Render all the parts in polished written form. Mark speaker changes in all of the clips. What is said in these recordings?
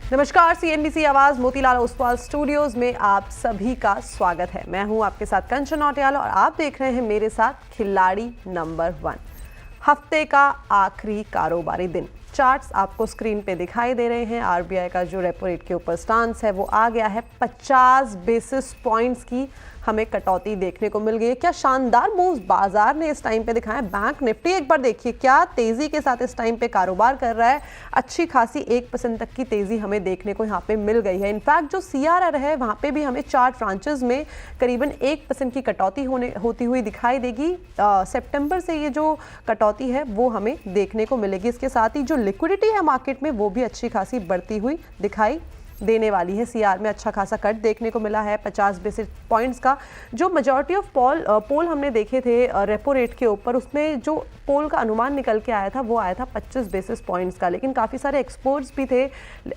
Speaker 1: नमस्कार, सीएनबीसी आवाज मोतीलाल ओसवाल स्टूडियोज में आप सभी का स्वागत है। मैं हूं आपके साथ कंचन नौटियाल और आप देख रहे हैं मेरे साथ खिलाड़ी नंबर 1। हफ्ते का आखिरी कारोबारी दिन। चार्ट्स आपको स्क्रीन पे दिखाई दे रहे हैं। आरबीआई का जो रेपो रेट के ऊपर स्टांस है वो आ गया है। 50 बेसिस पॉइंट्स की हमें कटौती देखने को मिल गई है। क्या शानदार मूव्स बाजार ने इस टाइम पे दिखाया। बैंक निफ्टी एक बार देखिए क्या तेजी के साथ इस टाइम पे कारोबार कर रहा है। अच्छी खासी 1% तक की तेजी हमें देखने को यहाँ पे मिल गई है। इनफैक्ट जो सीआरआर है वहाँ पे भी हमें चार्ट ब्रांचेस में करीबन 1% की कटौती होती हुई दिखाई देगी। सितंबर से ये जो कटौती है वो हमें देखने को मिलेगी। इसके साथ ही जो लिक्विडिटी है मार्केट में वो भी अच्छी खासी बढ़ती हुई दिखाई देने वाली है। सीआर में अच्छा खासा कट देखने को मिला है 50 बेसिस पॉइंट्स का। जो मेजॉरिटी ऑफ पोल हमने देखे थे रेपो रेट के ऊपर, उसमें जो पोल का अनुमान निकल के आया था वो आया था 25 बेसिस पॉइंट्स का। लेकिन काफ़ी सारे एक्सपर्ट्स भी थे।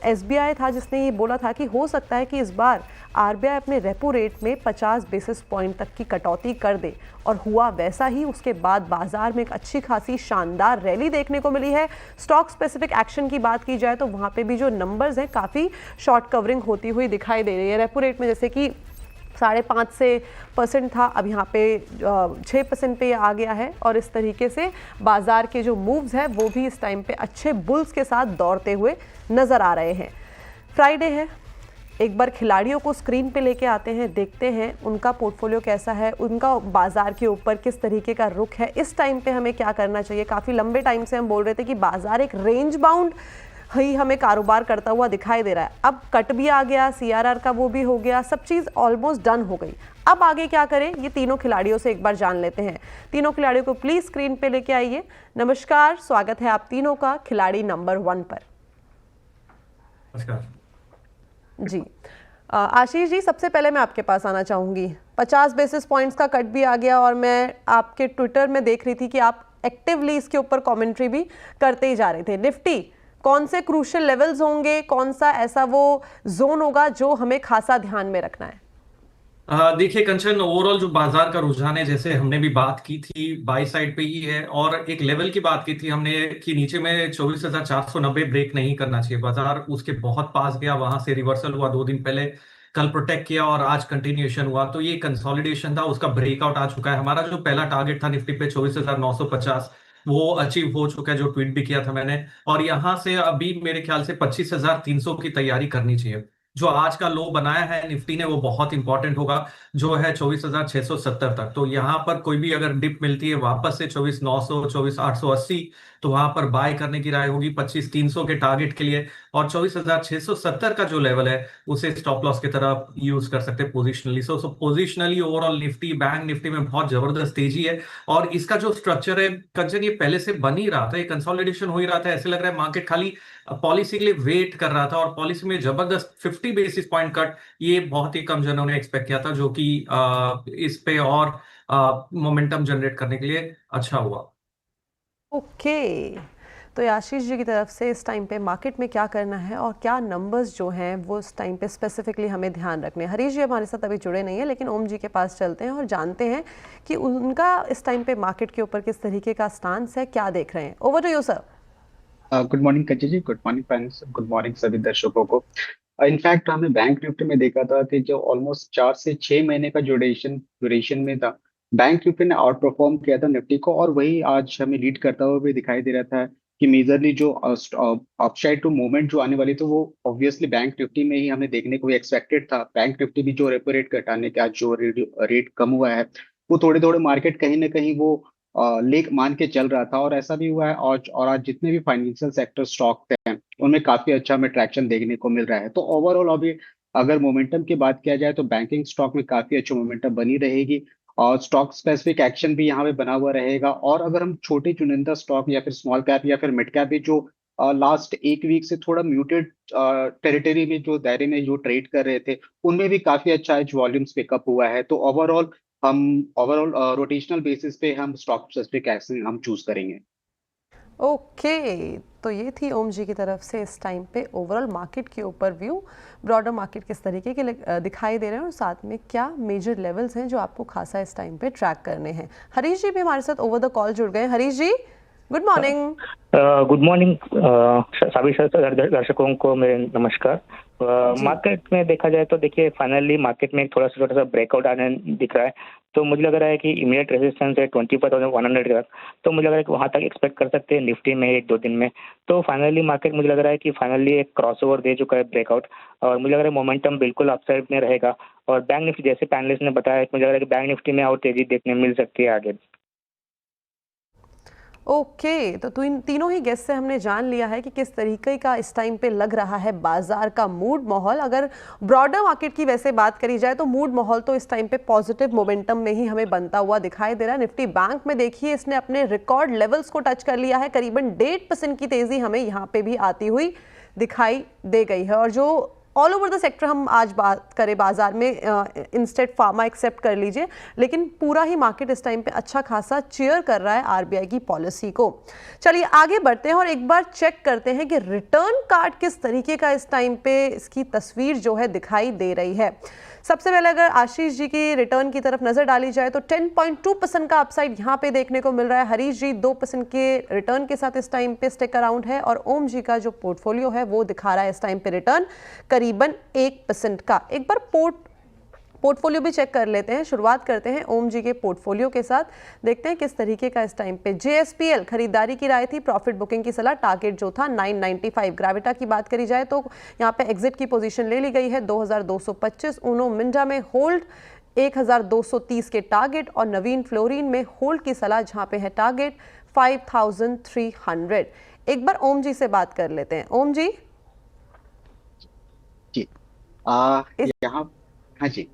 Speaker 1: एसबीआई था जिसने ये बोला था कि हो सकता है कि इस बार आरबीआई अपने रेपो रेट में 50 बेसिस पॉइंट तक की कटौती कर दे, और हुआ वैसा ही। उसके बाद बाजार में एक अच्छी खासी शानदार रैली देखने को मिली है। स्टॉक स्पेसिफिक एक्शन की बात की जाए तो वहाँ पे भी जो नंबर्स हैं काफ़ी शॉर्ट कवरिंग होती हुई दिखाई दे रही है। रेपो रेट में जैसे कि 5.5% था, अब यहाँ पे 6% पे आ गया है। और इस तरीके से बाजार के जो मूव्स हैं वो भी इस टाइम पे अच्छे बुल्स के साथ दौड़ते हुए नज़र आ रहे हैं। फ्राइडे है, एक बार खिलाड़ियों को स्क्रीन पे लेके आते हैं, देखते हैं उनका पोर्टफोलियो कैसा है, उनका बाजार के ऊपर किस तरीके का रुख है, इस टाइम पे हमें क्या करना चाहिए। काफ़ी लंबे टाइम से हम बोल रहे थे कि बाजार एक रेंज बाउंड ही हमें कारोबार करता हुआ दिखाई दे रहा है। अब कट भी आ गया, सीआरआर का वो भी हो गया, सब चीज़ ऑलमोस्ट डन हो गई। अब आगे क्या करें ये तीनों खिलाड़ियों से एक बार जान लेते हैं। तीनों खिलाड़ियों को प्लीज स्क्रीन पे लेके आइए। नमस्कार, स्वागत है आप तीनों का खिलाड़ी नंबर 1 पर।
Speaker 2: नमस्कार
Speaker 1: जी आशीष जी, सबसे पहले मैं आपके पास आना चाहूंगी। 50 बेसिस पॉइंट्स का कट भी आ गया और मैं आपके ट्विटर में देख रही थी कि आप एक्टिवली इसके ऊपर कमेंट्री भी करते ही जा रहे थे। निफ्टी कौन से क्रूशियल लेवल्स होंगे, कौन सा ऐसा वो जोन होगा जो हमें खासा ध्यान में रखना है?
Speaker 2: देखिए कंचन, ओवरऑल जो बाजार का रुझान है, जैसे हमने भी बात की थी, बाई साइड पे ही है। और एक लेवल की बात की थी हमने कि नीचे में 24,490 ब्रेक नहीं करना चाहिए। बाजार उसके बहुत पास गया, वहां से रिवर्सल हुआ 2 दिन पहले, कल प्रोटेक्ट किया और आज कंटिन्यूएशन हुआ। तो ये कंसोलिडेशन था, उसका ब्रेकआउट आ चुका है। हमारा जो पहला टारगेट था निफ्टी पे 24,950, वो अचीव हो चुका है, जो ट्वीट भी किया था मैंने। और यहां से अभी मेरे ख्याल से 25,300 की तैयारी करनी चाहिए। जो आज का लो बनाया है निफ्टी ने वो बहुत इंपॉर्टेंट होगा, जो है 24,670 तक। तो यहाँ पर कोई भी अगर डिप मिलती है वापस से 24,900, 24,880, तो वहां पर बाय करने की राय होगी 25,300 के टारगेट के लिए। और 24,670 का जो लेवल है उसे स्टॉप लॉस की तरह यूज कर सकते हैं positionally. So positionally overall Nifty, bank Nifty में बहुत जबरदस्त तेजी है। और इसका जो स्ट्रक्चर है कंचन, ये पहले से बन ही रहा था, ये कंसोलिडेशन हो ही रहा था। ऐसे लग रहा है मार्केट खाली पॉलिसी के लिए वेट कर रहा था, और पॉलिसी में जबरदस्त 50 बेसिस पॉइंट कट, ये बहुत ही कम जनों ने एक्सपेक्ट किया था, जो कि इस पे और मोमेंटम जनरेट करने के लिए अच्छा हुआ।
Speaker 1: ओके, तो आशीष जी की तरफ से इस टाइम पे मार्केट में क्या करना है और क्या नंबर्स जो हैं वो इस टाइम पे स्पेसिफिकली हमें ध्यान रखने हैं। हरीश जी हमारे साथ अभी जुड़े नहीं है, लेकिन ओम जी के पास चलते हैं और जानते हैं कि उनका इस टाइम पे मार्केट के ऊपर किस तरीके का स्टांस है, क्या देख रहे हैं। Over to you sir.
Speaker 3: Good morning Kanchan ji, good morning friends, good morning सभी दर्शकों को। इनफैक्ट हमने बैंक निफ्टी में देखा था कि जो ऑलमोस्ट 4 से 6 महीने का ड्यूरेशन में था, बैंक निफ्टी ने आउट परफॉर्म किया था निफ्टी को, और वही आज हमें लीड करता हुआ भी दिखाई दे रहा था कि मेजरली जो अपसाइड टू मूवमेंट जो आने वाली थी वो ऑब्वियसली बैंक निफ्टी में ही हमें देखने को एक्सपेक्टेड था। बैंक निफ्टी भी जो रेपो रेट घटाने का जो रेट कम हुआ है, वो थोड़े थोड़े मार्केट कहीं ना कहीं वो लेक मान के चल रहा था, और ऐसा भी हुआ है। और आज जितने भी फाइनेंशियल सेक्टर स्टॉक हैं उनमें काफी अच्छा हमें ट्रैक्शन देखने को मिल रहा है। तो ओवरऑल अभी अगर मोमेंटम की बात किया जाए तो बैंकिंग स्टॉक में काफी अच्छी मोमेंटम बनी रहेगी, और स्टॉक स्पेसिफिक एक्शन भी यहाँ पे बना हुआ रहेगा। और अगर हम छोटे चुनिंदा स्टॉक या फिर स्मॉल कैप या फिर मिड कैप भी जो लास्ट एक वीक से थोड़ा म्यूटेड टेरिटरी में जो दायरे में जो ट्रेड कर रहे थे, उनमें भी काफी अच्छा आज वॉल्यूम्स पिकअप हुआ है। तो हम ओवरऑल रोटेशनल बेसिस पे हम स्टॉक स्पेसिफिक एक्शन हम चूज करेंगे।
Speaker 1: ओके, तो ये थी ओम जी की तरफ से इस टाइम पे ओवरऑल मार्केट के ऊपर व्यू। ब्रॉडर मार्केट किस तरीके के दिखाई दे रहे हैं और साथ में क्या मेजर लेवल्स हैं जो आपको खासा इस टाइम पे ट्रैक करने हैं। हरीश जी भी हमारे साथ ओवर द कॉल जुड़ गए। हरीश जी गुड मॉर्निंग।
Speaker 4: गुड मॉर्निंग सभी दर्शकों को मेरे नमस्कार।
Speaker 1: जी।
Speaker 4: मार्केट में देखा जाए तो देखिए फाइनली मार्केट में एक छोटा सा ब्रेकआउट आने दिख रहा है। तो मुझे लग रहा है कि इमीडिएट रेजिस्टेंस है 25,100 का। तो मुझे लग रहा है कि वहां तक एक्सपेक्ट कर सकते हैं निफ्टी में एक दो दिन में। तो फाइनली मार्केट मुझे लग रहा है कि फाइनली एक क्रॉसओवर दे चुका है ब्रेकआउट, और मुझे लग रहा है मोमेंटम बिल्कुल अपसाइड में रहेगा। और बैंक निफ्टी जैसे पैनलिस्ट ने बताया, मुझे लग रहा है कि बैंक निफ्टी में और तेजी देखने मिल सकती है आगे।
Speaker 1: ओके, तो तीनों ही गेस्ट से हमने जान लिया है कि किस तरीके का इस टाइम पे लग रहा है बाजार का मूड माहौल। अगर ब्रॉडर मार्केट की वैसे बात करी जाए तो मूड माहौल तो इस टाइम पे पॉजिटिव मोमेंटम में ही हमें बनता हुआ दिखाई दे रहा है। निफ्टी बैंक में देखिए इसने अपने रिकॉर्ड लेवल्स को टच कर लिया है, करीबन 1.5% की तेजी हमें यहाँ पे भी आती हुई दिखाई दे गई है। और जो ऑल ओवर द सेक्टर हम आज बात करें बाजार में, इंस्टेड फार्मा एक्सेप्ट कर लीजिए, लेकिन पूरा ही मार्केट इस टाइम पे अच्छा खासा चीयर कर रहा है आरबीआई की पॉलिसी को। चलिए आगे बढ़ते हैं और एक बार चेक करते हैं कि रिटर्न कार्ड किस तरीके का इस टाइम पे इसकी तस्वीर जो है दिखाई दे रही है। सबसे पहले अगर आशीष जी की रिटर्न की तरफ नजर डाली जाए तो 10.2% का अपसाइड यहाँ पे देखने को मिल रहा है। हरीश जी 2% के रिटर्न के साथ इस टाइम पे स्टिक अराउंड है, और ओम जी का जो पोर्टफोलियो है वो दिखा रहा है इस टाइम पे रिटर्न करीबन 1% का। एक बार पोर्टफोलियो भी चेक कर लेते हैं। शुरुआत करते हैं ओम जी के पोर्टफोलियो के साथ, देखते हैं किस तरीके का इस टाइम पे। जेएसपीएल खरीदारी की राय थी, प्रॉफिट बुकिंग की सलाह, टारगेट जो था 995। ग्राविटा की बात करी जाए तो यहाँ पे एग्जिट की पोजीशन ले ली गई है 2225। उनो मिंडा में होल्ड 1230 के टारगेट, और नवीन फ्लोरिन में होल्ड की सलाह जहाँ पे है टारगेट 5300। एक बार ओम जी से बात कर लेते हैं। ओम जी
Speaker 3: जी यहाँ, हाँ जी।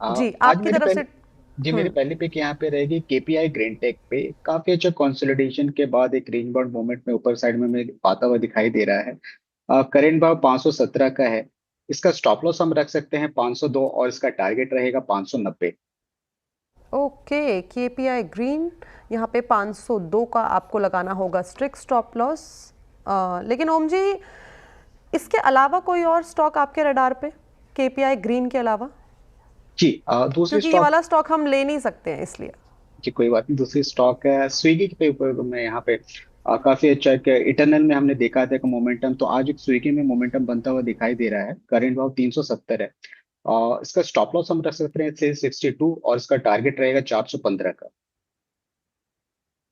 Speaker 1: जी
Speaker 3: आज
Speaker 1: आपकी
Speaker 3: मेरी
Speaker 1: तरफ से।
Speaker 3: पहली जी मेरी पहली पिक यहाँ पे रहेगी केपीआई ग्रीन टेक पे। काफी अच्छा कंसोलिडेशन के बाद एक रेंज बाउंड मूवमेंट में ऊपर साइड में हमें आता हुआ दिखाई दे रहा है। करेंट भाव 517 का है। इसका स्टॉप लॉस हम रख सकते हैं 502, और इसका टारगेट रहेगा 590।
Speaker 1: ओके, केपीआई ग्रीन यहाँ पे 502 का आपको लगाना होगा स्ट्रिक्ट स्टॉप लॉस। लेकिन ओम जी इसके अलावा कोई और स्टॉक आपके रडार पे केपीआई ग्रीन के अलावा?
Speaker 3: जी दूसरी
Speaker 1: क्योंकि ये
Speaker 3: स्टॉक।
Speaker 1: वाला स्टॉक हम ले नहीं सकते हैं इसलिए।
Speaker 3: जी कोई बात नहीं, दूसरी स्टॉक है स्विगी के ऊपर मैं यहाँ पे काफी अच्छा एक इटरनल में हमने देखा था कि मोमेंटम, तो आज एक स्विगी में मोमेंटम बनता हुआ दिखाई दे रहा है। करेंट भाव 370 है। इसका स्टॉप लॉस हम रख सकते हैं 662, और इसका टारगेट रहेगा 415 का।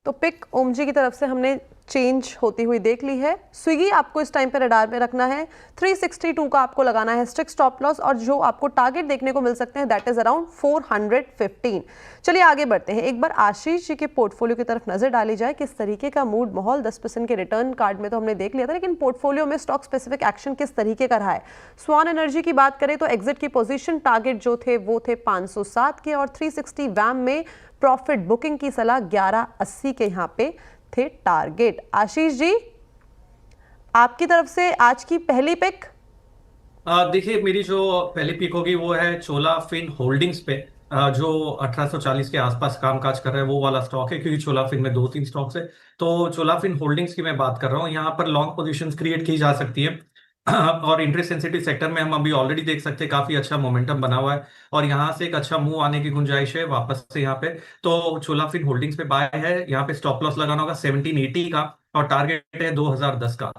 Speaker 1: तो पिक ओम जी की तरफ से हमने चेंज होती हुई देख ली है। स्विगी आपको इस टाइम पे रडार में रखना है, 362 का आपको लगाना है स्ट्रिक्ट स्टॉप लॉस, और जो आपको टारगेट देखने को मिल सकते हैं दैट इज अराउंड 415। चलिए आगे बढ़ते हैं। एक बार आशीष जी के पोर्टफोलियो की तरफ नजर डाली जाए, किस तरीके का मूड माहौल। 10% के रिटर्न कार्ड में तो हमने देख लिया था, लेकिन पोर्टफोलियो में स्टॉक स्पेसिफिक एक्शन किस तरीके का रहा है। स्वान एनर्जी की बात करें तो एग्जिट की पोजीशन टारगेट जो थे वो थे 507 के, और 360 वैम में प्रॉफिट बुकिंग की सलाह 1180 के यहाँ पे थे टारगेट। आशीष जी आपकी तरफ से आज की पहली पिक।
Speaker 2: देखिए मेरी जो पहली पिक होगी वो है चोला फिन होल्डिंग्स पे, जो 1840 के आसपास कामकाज कर रहा है वो वाला स्टॉक है, क्योंकि चोला फिन में दो तीन स्टॉक्स है। तो चोला फिन होल्डिंग्स की मैं बात कर रहा हूँ। यहाँ पर लॉन्ग पोजीशंस क्रिएट की जा सकती है और इंटरेस्ट सेंसिटिव सेक्टर में हम अभी ऑलरेडी देख सकते हैं काफी अच्छा मोमेंटम बना हुआ है, और यहाँ से एक अच्छा मूव आने की गुंजाइश है वापस से यहाँ पे। तो चोला फिन होल्डिंग्स पे बाय है। यहाँ पे स्टॉप लॉस लगाना होगा 1780 का, और टारगेट है 2010 का।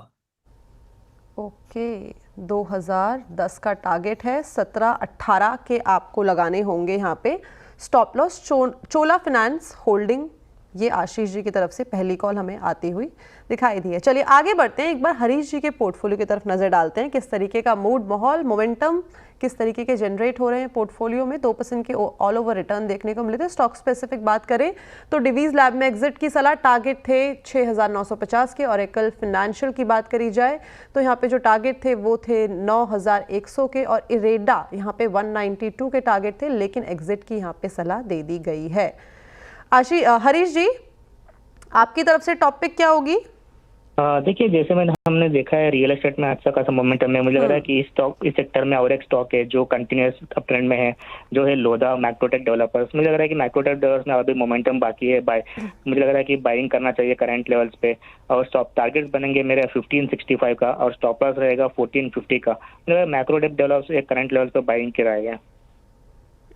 Speaker 1: ओके, 2010 का टारगेट है, 1718 के आपको लगाने होंगे यहाँ पे स्टॉप लॉस। चोला फाइनेंस होल्डिंग, ये आशीष जी की तरफ से पहली कॉल हमें आती हुई दिखाई दी है। चलिए आगे बढ़ते हैं। एक बार हरीश जी के पोर्टफोलियो की तरफ नजर डालते हैं, किस तरीके का मूड माहौल मोमेंटम किस तरीके के जनरेट हो रहे हैं पोर्टफोलियो में। 2% के ऑल ओवर रिटर्न देखने को मिले थे। स्टॉक स्पेसिफिक बात करें तो डिवीज लैब में एग्जिट की सलाह, टारगेट थे 6950 के, और एकल फाइनेंशियल की बात करी जाए तो यहाँ पे जो टारगेट थे वो थे 9100 के, और इरेडा यहाँ पे 192 के टारगेट थे, लेकिन एग्जिट की यहाँ पे सलाह दे दी गई है। हरीश जी आपकी तरफ से टॉपिक क्या होगी?
Speaker 4: देखिए जैसे हमने देखा है रियल एस्टेट में अच्छा खासा मोमेंटम है। मुझे लग रहा है कि इस सेक्टर में और एक स्टॉक है जो कंटिन्यूस अप ट्रेंड में है, जो है लोधा मैक्रोटेक डेवलपर्स। मुझे लग रहा है कि मैक्रोटेक डेवलपर्स में अभी मोमेंटम बाकी है। मुझे लग रहा है कि बाइंग करना चाहिए करंट लेवल्स पे, और स्टॉप टारगेट्स बनेंगे मेरे 1565 का, और स्टॉप लॉस रहेगा 1450 का। मुझे लग रहा है मैक्रोटेक डेवलपर्स एक करंट लेवल्स पे बाइंग की राय है।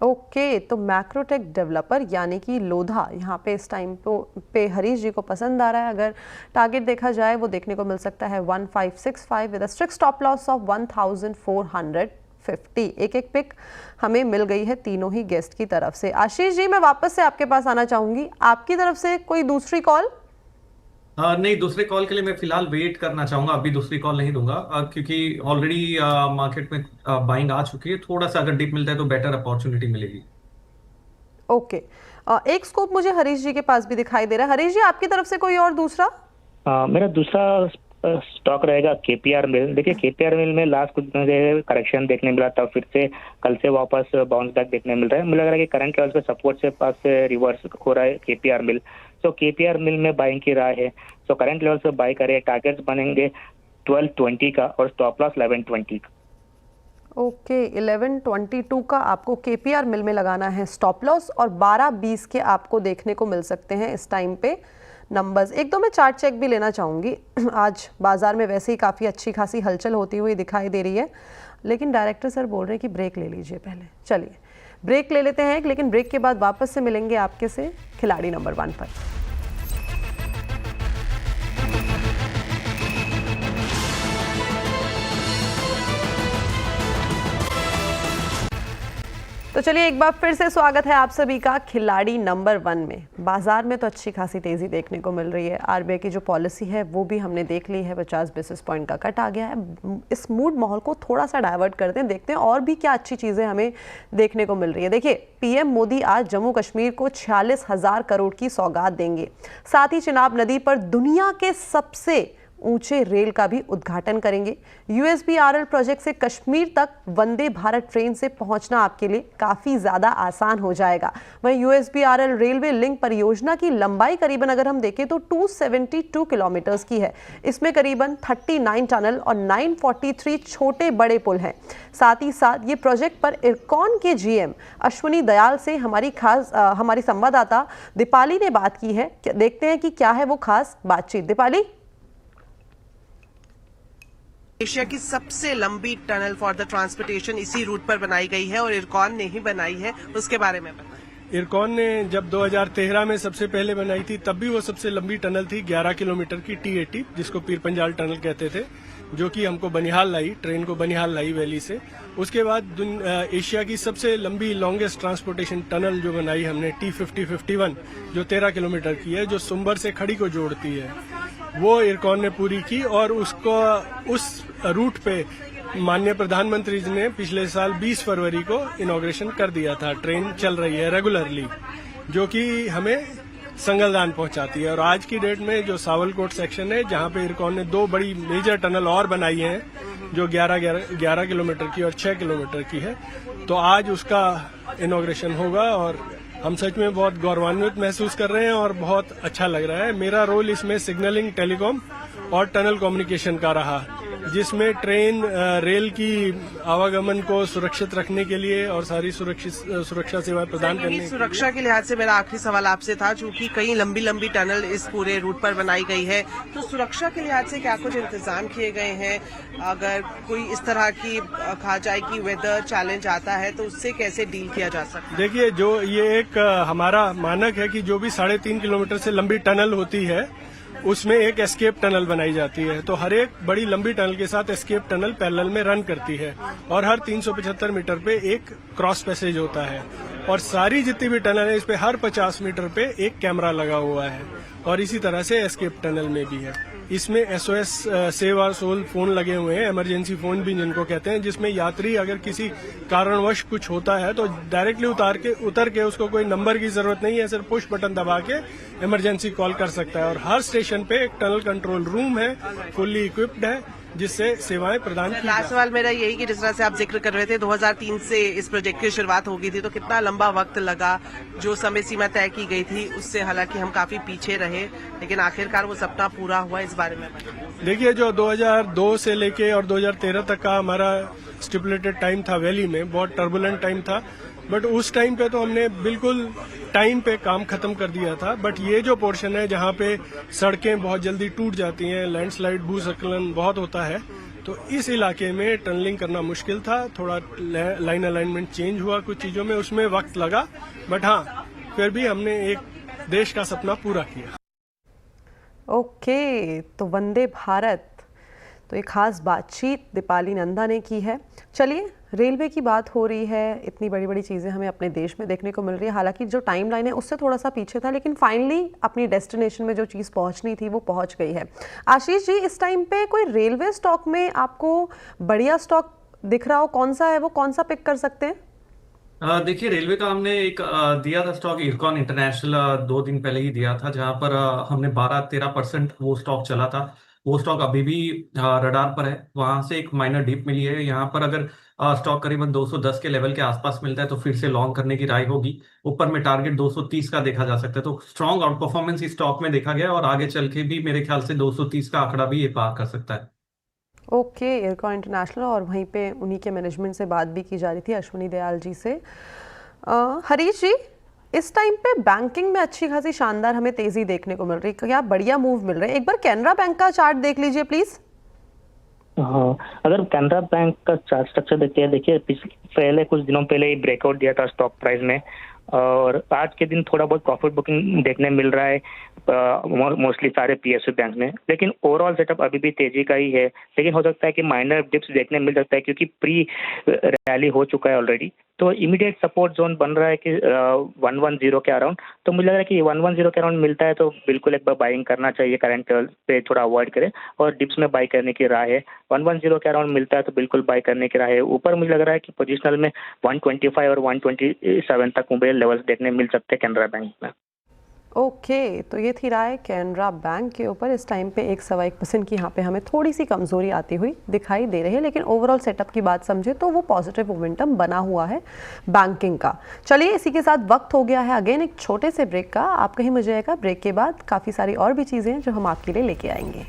Speaker 1: ओके, तो मैक्रोटेक डेवलपर यानी कि लोधा यहाँ पे इस टाइम पे हरीश जी को पसंद आ रहा है। अगर टारगेट देखा जाए वो देखने को मिल सकता है 1565 with a strict stop loss of 1450। एक एक पिक हमें मिल गई है तीनों ही गेस्ट की तरफ से। आशीष जी, मैं वापस से आपके पास आना चाहूंगी, आपकी तरफ से कोई दूसरी कॉल?
Speaker 2: नहीं, दूसरे कॉल के लिए मैं फिलहाल वेट करना चाहूंगा, अभी दूसरी कॉल नहीं दूंगा क्योंकि ऑलरेडी मार्केट में बाइंग आ चुकी है। थोड़ा सा अगर डिप मिलता है तो बेटर अपॉर्चुनिटी मिलेगी।
Speaker 1: ओके, एक स्कोप मुझे हरीश जी के पास भी दिखाई दे रहा है। हरीश जी, आपकी तरफ से कोई और दूसरा?
Speaker 4: मेरा दूसरा स्टॉक रहेगा केपीआर मिल। देखिए केपीआर मिल में लास्ट कुछ दिन से करेक्शन देखने मिला था, फिर से कल से वापस बाउंस बैक देखने मिल रहा है। मुझे लग रहा है कि करंट लेवल पे सपोर्ट से पास से रिवर्स हो रहा है केपीआर मिल। सो केपीआर मिल में बाइंग की राय है। सो करंट लेवल से बाय करें, टारगेट्स बनेंगे 1220 का और स्टॉप लॉस 1120 का।
Speaker 1: ओके, 1122 का आपको केपीआर मिल में लगाना है स्टॉप लॉस, और 1220 के आपको देखने को मिल सकते हैं इस टाइम पे नंबर्स। एक दो मैं चार्ट चेक भी लेना चाहूँगी। आज बाजार में वैसे ही काफ़ी अच्छी खासी हलचल होती हुई दिखाई दे रही है, लेकिन डायरेक्टर सर बोल रहे हैं कि ब्रेक ले लीजिए पहले। चलिए ब्रेक ले लेते हैं, लेकिन ब्रेक के बाद वापस से मिलेंगे आपके से खिलाड़ी नंबर 1 पर। तो चलिए एक बार फिर से स्वागत है आप सभी का खिलाड़ी नंबर 1 में। बाजार में तो अच्छी खासी तेजी देखने को मिल रही है। आरबीआई की जो पॉलिसी है वो भी हमने देख ली है, 50 बेसिस पॉइंट का कट आ गया है। इस मूड माहौल को थोड़ा सा डाइवर्ट करते हैं, देखते हैं और भी क्या अच्छी चीज़ें हमें देखने को मिल रही है। देखिए, पीएम मोदी आज जम्मू कश्मीर को 46,000 करोड़ की सौगात देंगे। साथ ही चिनाब नदी पर दुनिया के सबसे ऊंचे रेल का भी उद्घाटन करेंगे। यूएसबीआरएल प्रोजेक्ट से कश्मीर तक वंदे भारत ट्रेन से पहुंचना आपके लिए काफ़ी ज़्यादा आसान हो जाएगा। वहीं यूएसबीआरएल रेलवे लिंक परियोजना की लंबाई करीबन अगर हम देखें तो 272 किलोमीटर्स की है। इसमें करीबन 39 टनल और 943 छोटे बड़े पुल हैं। साथ ही साथ ये प्रोजेक्ट पर इरकॉन के जीएम अश्वनी दयाल से हमारी संवाददाता दीपाली ने बात की है। देखते हैं कि क्या है वो खास बातचीत। दीपाली,
Speaker 5: एशिया की सबसे लंबी टनल फॉर द ट्रांसपोर्टेशन इसी रूट पर बनाई गई है और इरकॉन ने ही बनाई है, उसके बारे में बताएं।
Speaker 6: इरकॉन ने जब 2013 में सबसे पहले बनाई थी तब भी वो सबसे लंबी टनल थी, 11 किलोमीटर की T80, जिसको पीर पंजाल टनल कहते थे, जो कि हमको बनिहाल लाई, ट्रेन को बनिहाल लाई वैली से। उसके बाद एशिया की सबसे लंबी लॉन्गेस्ट ट्रांसपोर्टेशन टनल जो बनाई हमने T50-51, जो 13 किलोमीटर की है, जो सुंबर से खड़ी को जोड़ती है, वो इरकॉन ने पूरी की। और उसको उस रूट पे माननीय प्रधानमंत्री जी ने पिछले साल 20 फरवरी को इनॉग्रेशन कर दिया था। ट्रेन चल रही है रेगुलरली, जो कि हमें संगलदान पहुंचाती है। और आज की डेट में जो सावलकोट सेक्शन है, जहां पे इरकॉन ने 2 बड़ी मेजर टनल और बनाई हैं, जो 11 किलोमीटर की और 6 किलोमीटर की है, तो आज उसका इनॉग्रेशन होगा और हम सच में बहुत गौरवान्वित महसूस कर रहे हैं और बहुत अच्छा लग रहा है। मेरा रोल इसमें सिग्नलिंग, टेलीकॉम और टनल कम्युनिकेशन का रहा, जिसमें ट्रेन रेल की आवागमन को सुरक्षित रखने के लिए और सारी सुरक्षा सेवाएं प्रदान करने के लिए।
Speaker 5: सुरक्षा के लिहाज से मेरा आखिरी सवाल आपसे था, चूंकि कई लंबी लंबी टनल इस पूरे रूट पर बनाई गई है, तो सुरक्षा के लिहाज से क्या कुछ इंतजाम किए गए हैं? अगर कोई इस तरह की कहा जाए कि वेदर चैलेंज आता है तो उससे कैसे डील किया जा सकता है?
Speaker 6: देखिए, जो ये एक हमारा मानक है कि जो भी 3.5 किलोमीटर से लंबी टनल होती है उसमें एक एस्केप टनल बनाई जाती है। तो हर एक बड़ी लंबी टनल के साथ एस्केप टनल पैरेलल में रन करती है और हर 375 मीटर पे एक क्रॉस पैसेज होता है। और सारी जितनी भी टनल है, इस पे हर 50 मीटर पे एक कैमरा लगा हुआ है। और इसी तरह से एस्केप टनल में भी है। इसमें SOS save our soul phone लगे हुए हैं, इमरजेंसी फोन भी जिनको कहते हैं, जिसमें यात्री अगर किसी कारणवश कुछ होता है तो डायरेक्टली उतर के उसको कोई नंबर की जरूरत नहीं है, सिर्फ पुश बटन दबा के इमरजेंसी कॉल कर सकता है। और हर स्टेशन पे एक टनल कंट्रोल रूम है, फुल्ली इक्विप्ड है, जिससे सेवाएं प्रदान की।
Speaker 5: लास्ट सवाल मेरा यही कि जिस तरह से आप जिक्र कर रहे थे 2003 से इस प्रोजेक्ट की शुरुआत हो गई थी, तो कितना लंबा वक्त लगा? जो समय सीमा तय की गई थी उससे हालांकि हम काफी पीछे रहे, लेकिन आखिरकार वो सपना पूरा हुआ, इस बारे में बताइए।
Speaker 6: देखिए, जो 2002 से लेके और 2013 तक का हमारा स्टिपुलेटेड टाइम था वैली में, बहुत टर्बुलेंट टाइम था, बट उस टाइम पे तो हमने बिल्कुल टाइम पे काम खत्म कर दिया था। बट ये जो पोर्शन है जहाँ पे सड़कें बहुत जल्दी टूट जाती हैं, लैंडस्लाइड, भूस्खलन बहुत होता है, तो इस इलाके में टनलिंग करना मुश्किल था। थोड़ा लाइन अलाइनमेंट चेंज हुआ, कुछ चीजों में उसमें वक्त लगा, बट हाँ फिर भी हमने एक देश का सपना पूरा किया।
Speaker 1: ओके, तो वंदे भारत, तो एक खास बातचीत दीपाली नंदा ने की है। चलिए, रेलवे की बात हो रही है, इतनी बड़ी बड़ी चीज़ें हमें अपने देश में देखने को मिल रही है। हालांकि जो टाइम लाइन है उससे थोड़ा सा पीछे था, लेकिन फाइनली अपनी डेस्टिनेशन में जो चीज़ पहुंचनी थी वो पहुंच गई है। आशीष जी, इस टाइम पे कोई रेलवे स्टॉक में आपको बढ़िया स्टॉक दिख रहा हो, कौन सा है वो, कौन सा पिक कर सकते हैं?
Speaker 2: देखिए, रेलवे का हमने एक दिया था स्टॉक, इरकॉन इंटरनेशनल 2 दिन पहले ही दिया था, जहां पर हमने 12-13% वो स्टॉक चला था। वो स्टॉक अभी भी रडार पर है, वहां से एक माइनर डिप मिली है। यहाँ पर अगर स्टॉक करीबन 210 के लेवल के आसपास मिलता है तो फिर से लॉन्ग करने की राय होगी। ऊपर में टारगेट 230 का देखा जा सकता है, तो स्ट्रॉन्ग आउट परफॉर्मेंस इस स्टॉक में देखा गया और आगे चल के भी मेरे ख्याल से 230 का आंकड़ा भी ये पार कर सकता है।
Speaker 1: ओके, इरकॉन इंटरनेशनल, और वहीं पे उन्हीं के मैनेजमेंट से बात भी की जा रही थी, अश्वनी दयाल जी से। हरीश जी, इस टाइम पे बैंकिंग में अच्छी खासी शानदार हमें तेजी देखने को मिल रही है, क्या बढ़िया मूव मिल रहे हैं? एक बार कैनरा बैंक का चार्ट देख लीजिए प्लीज।
Speaker 4: हाँ, अगर कैनरा बैंक का चार्ट स्ट्रक्चर देखते हैं, देखिए पहले कुछ दिनों पहले ही ब्रेकआउट दिया था स्टॉक प्राइस में, और आज के दिन थोड़ा बहुत प्रॉफिट बुकिंग देखने मिल रहा है मोस्टली सारे पीएसयू बैंक में। लेकिन ओवरऑल सेटअप अभी भी तेजी का ही है, लेकिन हो सकता है कि माइनर डिप्स देखने मिल सकता है क्योंकि प्री रैली हो चुका है ऑलरेडी। तो इमीडिएट सपोर्ट जोन बन रहा है कि 110 के अराउंड। तो मुझे लग रहा है कि 110 के अराउंड मिलता है तो बिल्कुल एक बार बाइंग करना चाहिए, करंट पे थोड़ा अवॉइड करें और डिप्स में बाई करने की राय है। 110 के अराउंड मिलता है तो बिल्कुल बाई करने की राय है। ऊपर मुझे लग रहा है कि पोजिशनल में 125 और 127 तक मुझे लेवल्स देखने मिल सकते हैं कैनरा बैंक में।
Speaker 1: ओके, तो ये थी राय कैनरा बैंक के ऊपर। इस टाइम पे 1.25% की यहाँ पे हमें थोड़ी सी कमजोरी आती हुई दिखाई दे रही है, लेकिन ओवरऑल सेटअप की बात समझे तो वो पॉजिटिव मोमेंटम बना हुआ है बैंकिंग का। चलिए, इसी के साथ वक्त हो गया है अगेन एक छोटे से ब्रेक का। आप कहीं मुझे आएगा, ब्रेक के बाद काफ़ी सारी और भी चीज़ें हैं जो हम आपके लिए लेके आएंगे।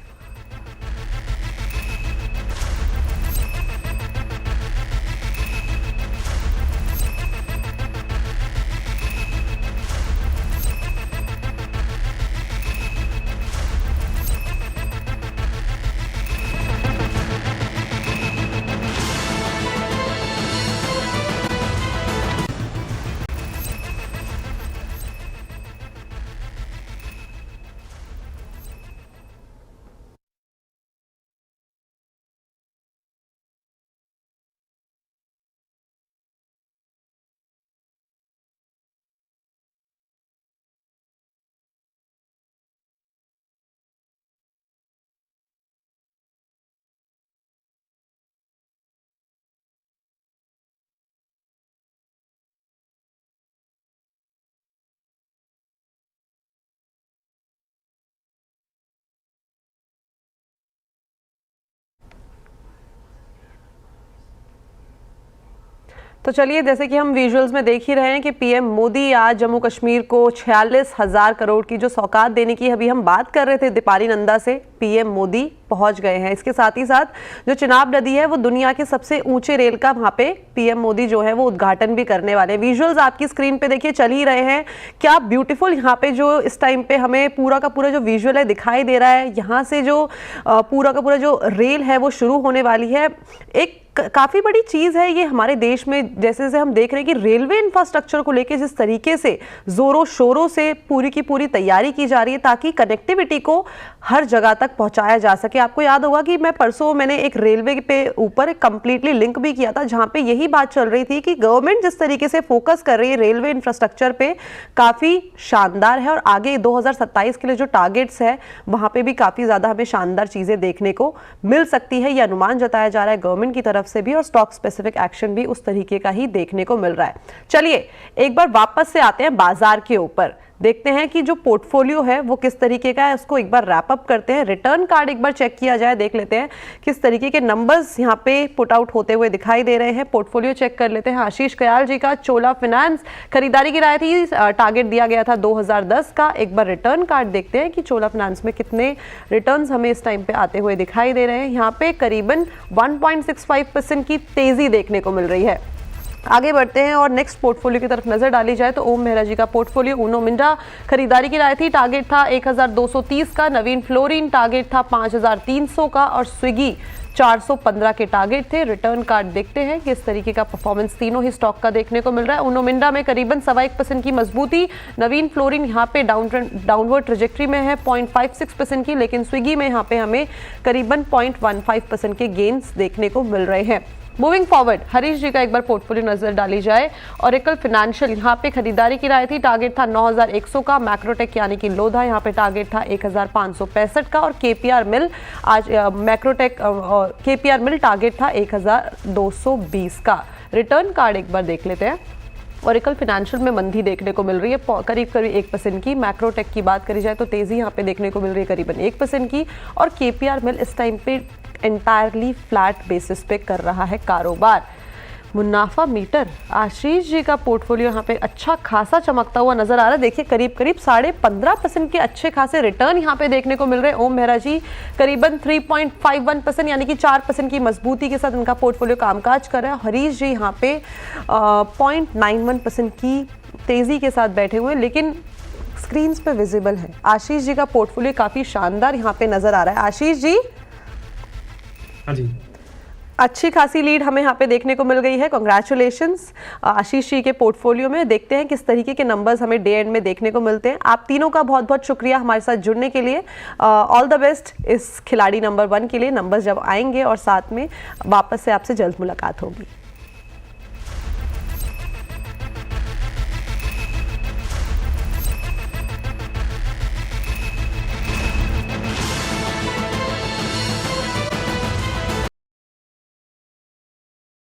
Speaker 1: तो चलिए, जैसे कि हम विजुअल्स में देख ही रहे हैं कि पीएम मोदी आज जम्मू कश्मीर को 46,000 करोड़ की जो सौगात देने की अभी हम बात कर रहे थे दीपाली नंदा से, पीएम मोदी पहुंच गए हैं। इसके साथ ही साथ जो चिनाब नदी है वो दुनिया के सबसे ऊंचे रेल का वहां पे पीएम मोदी जो है वो उद्घाटन भी करने वाले हैं। विजुअल्स आपकी स्क्रीन पे देखिए चल ही रहे हैं, क्या ब्यूटीफुल यहाँ पे जो इस टाइम पे हमें पूरा का पूरा जो विजुअल है दिखाई दे रहा है। यहाँ से जो पूरा का पूरा जो रेल है वो शुरू होने वाली है। एक काफ़ी बड़ी चीज़ है ये हमारे देश में, जैसे जैसे हम देख रहे हैं कि रेलवे इंफ्रास्ट्रक्चर को लेकर जिस तरीके से जोरों शोरों से पूरी की पूरी तैयारी की जा रही है ताकि कनेक्टिविटी को हर जगह तक पहुंचाया जा सके। आपको याद होगा कि मैंने एक रेलवे पे ऊपर एक कंप्लीटली लिंक भी किया था जहां पे यही बात चल रही थी कि गवर्नमेंट जिस तरीके से फोकस कर रही है रेलवे इंफ्रास्ट्रक्चर पे काफ़ी शानदार है और आगे 2027 के लिए जो टारगेट्स है वहां पे भी काफ़ी ज़्यादा हमें शानदार चीज़ें देखने को मिल सकती है। ये अनुमान जताया जा रहा है गवर्नमेंट की तरफ से भी और स्टॉक स्पेसिफिक एक्शन भी उस तरीके का ही देखने को मिल रहा है। चलिए, एक बार वापस से आते हैं बाजार के ऊपर, देखते हैं कि जो पोर्टफोलियो है वो किस तरीके का है, उसको एक बार रैप अप करते हैं। रिटर्न कार्ड एक बार चेक किया जाए, देख लेते हैं किस तरीके के नंबर्स यहाँ पे पुट आउट होते हुए दिखाई दे रहे हैं। पोर्टफोलियो चेक कर लेते हैं आशीष कयाल जी का। चोला फाइनेंस खरीदारी की राय थी, टारगेट दिया गया था 2010 का। एक बार रिटर्न कार्ड देखते हैं कि चोला फाइनेंस में कितने रिटर्न्स हमें इस टाइम पे आते हुए दिखाई दे रहे हैं। यहाँ पे करीबन 1.65% की तेजी देखने को मिल रही है। आगे बढ़ते हैं और नेक्स्ट पोर्टफोलियो की तरफ नजर डाली जाए तो ओम मेहरा जी का पोर्टफोलियो उनो मिंडा खरीदारी की राय थी, टारगेट था 1230 का। नवीन फ्लोरिन टारगेट था 5300 का और स्विगी 415 के टारगेट थे। रिटर्न कार्ड देखते हैं किस तरीके का परफॉर्मेंस तीनों ही स्टॉक का देखने को मिल रहा है। उनो मिंडा में करीबन 1.25% की मजबूती, नवीन फ्लोरिन यहाँ पे डाउनवर्ड ट्रेजेक्ट्री में है 0.56% की, लेकिन स्विगी में यहाँ पे हमें करीबन 0.15% के गेन्स देखने को मिल रहे हैं। मूविंग फॉरवर्ड, हरीश जी का एक बार पोर्टफोलियो नजर डाली जाए। ओरेकल फाइनेंशियल यहाँ पे खरीदारी की राय थी, टारगेट था 9100 का। मैक्रोटेक यानी कि लोधा यहाँ पे टारगेट था 1565 का। और केपीआर मिल, आज मैक्रोटेक केपीआर मिल टारगेट था 1220 का। रिटर्न कार्ड एक बार देख लेते हैं। ओरेकल फाइनेंशियल में मंदी देखने को मिल रही है करीब 1% की। मैक्रोटेक की बात करी जाए तो तेजी यहाँ पे देखने को मिल रही है करीबन 1% की। और केपीआर मिल इस टाइम पे एंटायरली फ्लैट बेसिस पे कर रहा है कारोबार। मुनाफा मीटर, आशीष जी का पोर्टफोलियो यहाँ पे अच्छा खासा चमकता हुआ नजर आ रहा है। देखिए करीब 15.5% के अच्छे खासे रिटर्न यहाँ पे देखने को मिल रहे हैं। ओम मेहरा जी करीबन 3.51% यानी कि 4% की मजबूती के साथ इनका पोर्टफोलियो कामकाज कर रहा है। हरीश जी यहाँ पे 0.91% की तेजी के साथ बैठे हुए, लेकिन स्क्रीन पे विजिबल है आशीष जी का पोर्टफोलियो काफी शानदार यहाँ पे नजर आ रहा है। आशीष जी,
Speaker 2: हाँ जी,
Speaker 1: अच्छी खासी लीड हमें यहाँ पे देखने को मिल गई है। कांग्रेचुलेशंस आशीष जी के पोर्टफोलियो में। देखते हैं किस तरीके के नंबर्स हमें डे एंड में देखने को मिलते हैं। आप तीनों का बहुत बहुत शुक्रिया हमारे साथ जुड़ने के लिए। ऑल द बेस्ट इस खिलाड़ी नंबर 1 के लिए। नंबर्स जब आएंगे और साथ में वापस से आपसे जल्द मुलाकात होगी।